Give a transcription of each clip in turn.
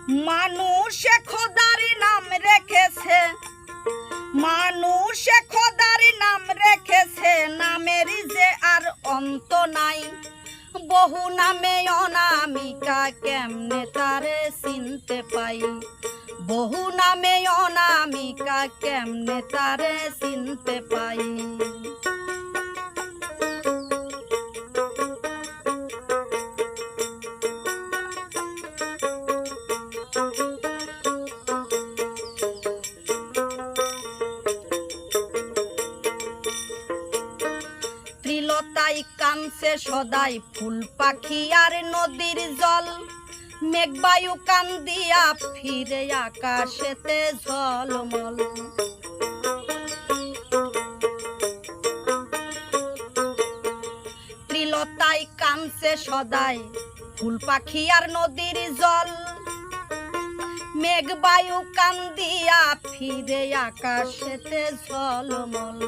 মানুষে খোদার নাম রেখেছে, মানুষে খোদার নাম রেখেছে, নামের যে আর অন্ত নাই। বহু নামে অনামিকা কেমনে তারে চিনতে পাই, বহু নামে অনামিকা কেমনে তারে চিনতে পাই। ত্রিলতাই কানছে সদাই ফুল পাখি আর নদীর জল, মেঘবায়ু কান্দিয়া ফিরে আকাশেতে ঝলমল। ত্রিলতাই কানছে সদাই ফুল পাখি আর নদীর জল, মেঘবায়ু কান্দিয়া ফিরে আকাশেতে ঝলমল।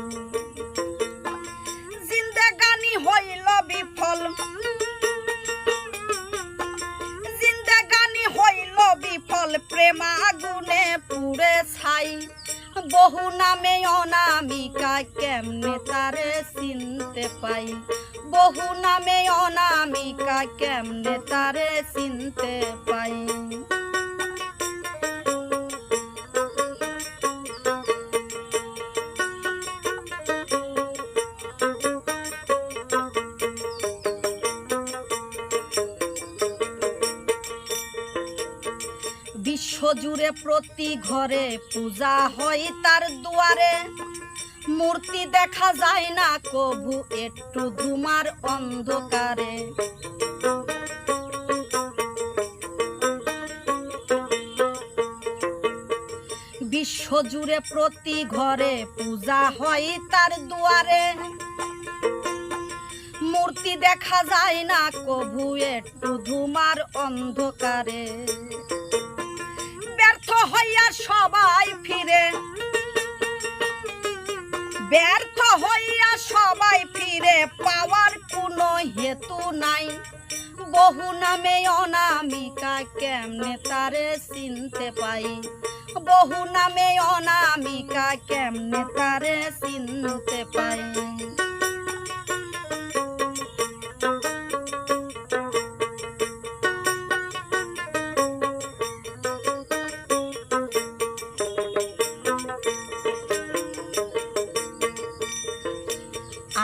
জিন্দেগানি হইল বিফল, জিন্দেগানি হইল বিফল, প্রেম আগুনে পুড়ে ছাই। বহু নামে অনামিকা কেমনে তারে চিনতে পাই, বহু নামে অনামিকা কেমনে তারে চিনতে পাই। বিশ্বজুড়ে প্রতি ঘরে পূজা হয় তার দুয়ারে, মূর্তি দেখা যায় না কভু একটু ধুমার অন্ধকারে। বিশ্বজুড়ে প্রতি ঘরে পূজা হয় তার দুয়ারে, মূর্তি দেখা যায় না কভু একটু ধুমার অন্ধকারে। ব্যর্থ হইয়া সবাই ফিরে, ব্যর্থ হইয়া সবাই ফিরে, পাওয়ার কোনো হেতু নাই। বহু নামে অনামিকা কেমনে তারে চিনতে পাই, বহু নামে অনামিকা কেমনে তারে চিনতে পাই।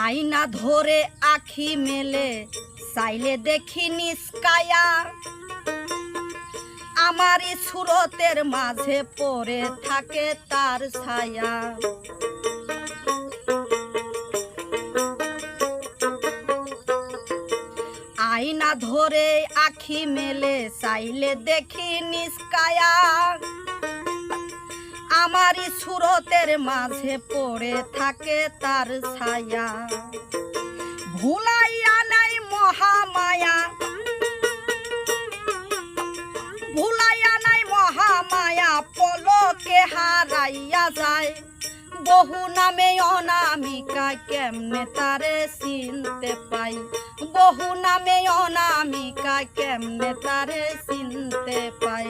আয়না ধরে আখি মেলে চাইলে দেখি নিস্কায়া, আমারই সুরতের মাঝে পড়ে থাকে তার ছায়া। আয়না ধরে আখি মেলে চাইলে দেখি নিস্কায়া, আমারই সুরতের মাঝে পড়ে থাকে তার ছায়া। ভুলাইয়া নাই মহামায়া, ভুলাইয়া নাই মহামায়া, পলকে হারাইয়া যায়। বহু নামে অনামিকা কেমনে তারে চিনতে পাই, বহু নামে অনামিকা কেমনে তারে চিনতে পাই।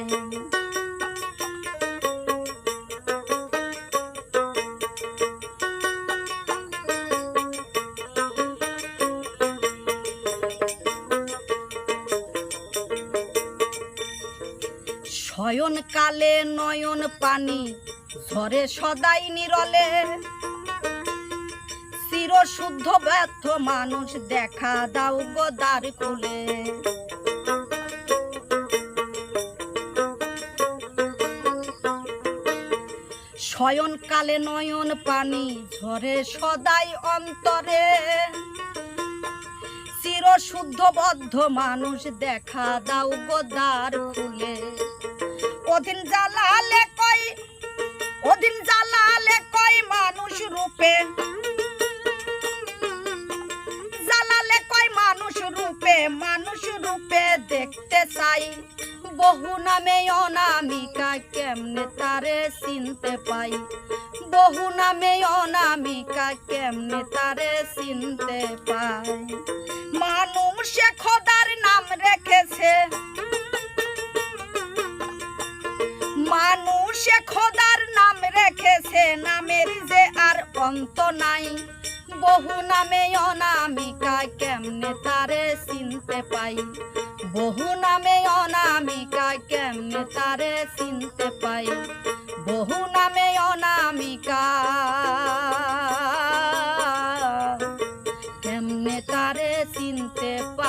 শয়নকালে নয়ন পানি ঝরে সদাই নিরলে, চিরশুদ্ধ ব্যর্থ মানুষ দেখা দাও গো দ্বার খুলে। শয়নকালে নয়ন পানি ঝরে সদাই অন্তরে, চিরশুদ্ধ বদ্ধ মানুষ দেখা দাও গো দ্বার খুলে। ওদিন জ্বালালে কই, ওদিন জ্বালালে কই মানুষ রূপে, জ্বালালে কই মানুষ রূপে, মানুষ রূপে দেখতে চাই। বহু নামে অনামিকা কেমনে তারে চিনতে পাই, বহু নামে অনামিকা কেমনে তারে চিনতে পাই। মানুষে খোদার নাম রেখেছে, সে খোদার নাম রেখেছে, নামের যে আর অন্ত নাই। বহু নামে অনামিকা, কেমনে তারে চিনতে পাই। বহু নামে অনামিকা, কেমনে তারে চিনতে পাই। বহু নামে অনামিকা, কেমনে তারে চিনতে পাই।